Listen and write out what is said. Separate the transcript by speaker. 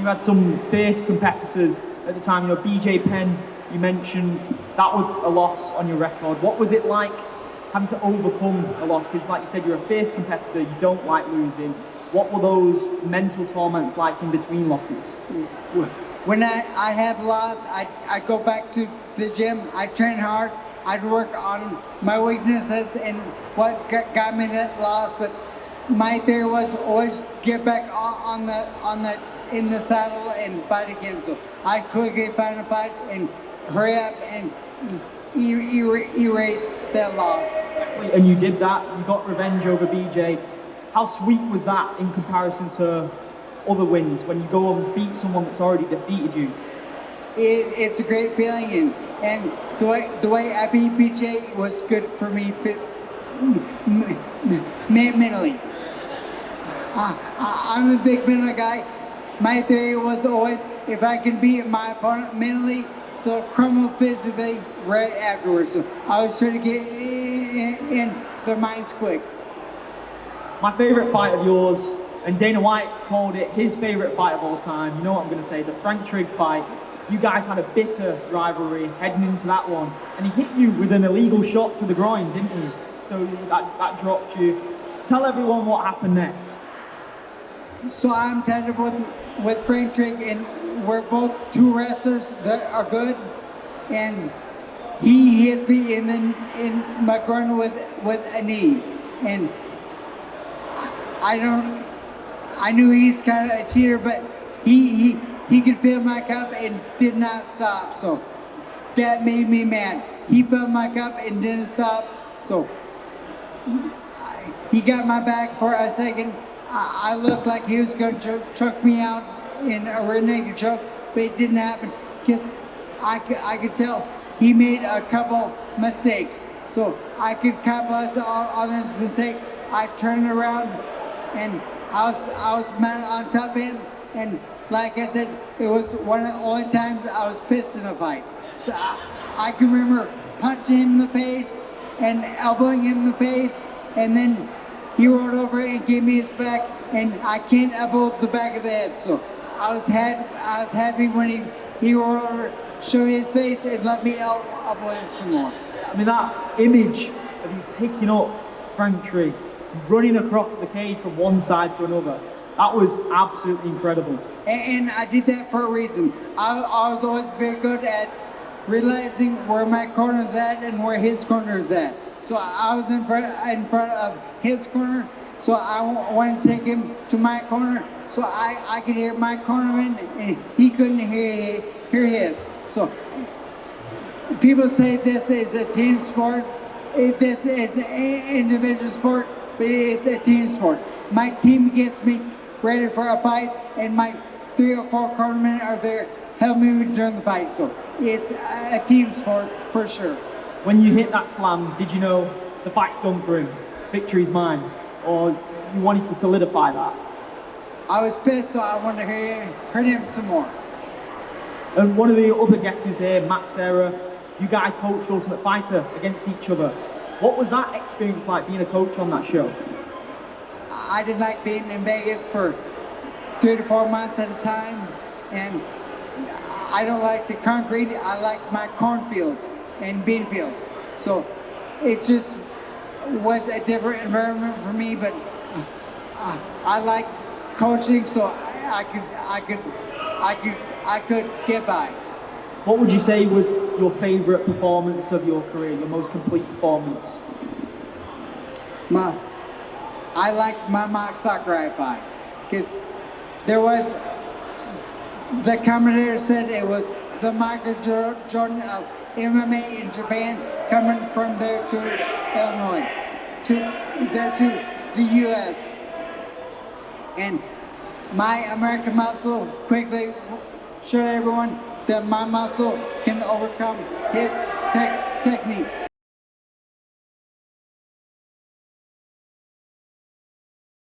Speaker 1: You had some fierce competitors at the time. You know, BJ Penn, you mentioned, that was a loss on your record. What was it like having to overcome a loss? Because like you said, you're a fierce competitor, you don't like losing. What were those mental torments like in between losses?
Speaker 2: When I had loss, I'd go back to the gym, I'd train hard, I'd work on my weaknesses and what got me that loss. But my theory was always get back in the saddle and fight again. So I quickly find a fight and hurry up and erase that loss.
Speaker 1: And you did that, you got revenge over BJ. How sweet was that in comparison to other wins when you go and beat someone that's already defeated you?
Speaker 2: It's a great feeling, and the way I beat BJ was good for me mentally. I'm a big mental guy. My theory was always, if I can beat my opponent mentally, they'll crumble physically right afterwards. So I was trying to get in their minds quick.
Speaker 1: My favorite fight of yours, and Dana White called it his favorite fight of all time, you know what I'm going to say, the Frank Trigg fight. You guys had a bitter rivalry heading into that one, and he hit you with an illegal shot to the groin, didn't he? So that dropped you. Tell everyone what happened next.
Speaker 2: So I'm tied with Frank Trigg, and we're both two wrestlers that are good, and he hits me in my groin with a knee, and I knew he's kind of a cheater, but he could fill my cup and did not stop. So that made me mad. He filled my cup and didn't stop. So he got my back for a second. I looked like he was going to choke me out in a rear naked choke, but it didn't happen because I could tell he made a couple mistakes. So I could capitalize on those mistakes. I turned around and I was mad on top of him, and like I said, it was one of the only times I was pissed in a fight. So I can remember punching him in the face and elbowing him in the face, and then he rolled over and gave me his back, and I can't elbow the back of the head. So I was happy when he rolled over, showed me his face, and let me elbow him some more.
Speaker 1: I mean, that image of you picking up Frank Trigg, running across the cage from one side to another, that was absolutely incredible.
Speaker 2: And I did that for a reason. I was always very good at realizing where my corner's at and where his corner's at. So I was in front of his corner, so I wanted to take him to my corner so I could hear my cornerman and he couldn't hear his. So people say this is a team sport, this is an individual sport, but it's a team sport. My team gets me ready for a fight, and my 3 or 4 cornermen are there helping me during the fight. So it's a team sport for sure.
Speaker 1: When you hit that slam, did you know the fight's done for him? Victory's mine? Or you wanted to solidify that?
Speaker 2: I was pissed, so I wanted to hurt him some more.
Speaker 1: And one of the other guests who's here, Matt Serra, you guys coached Ultimate Fighter against each other. What was that experience like, being a coach on that show?
Speaker 2: I didn't like being in Vegas for 3 to 4 months at a time, and I don't like the concrete. I like my cornfields and bean fields. So it just was a different environment for me, but I like coaching, so I could get by.
Speaker 1: What would you say was your favorite performance of your career, your most complete performance?
Speaker 2: I like my mock Sakurai fight, because there was, the commentator said it was the Michael Jordan of MMA in Japan, coming from there to Illinois, to the US. And my American muscle quickly showed everyone that my muscle can overcome his technique.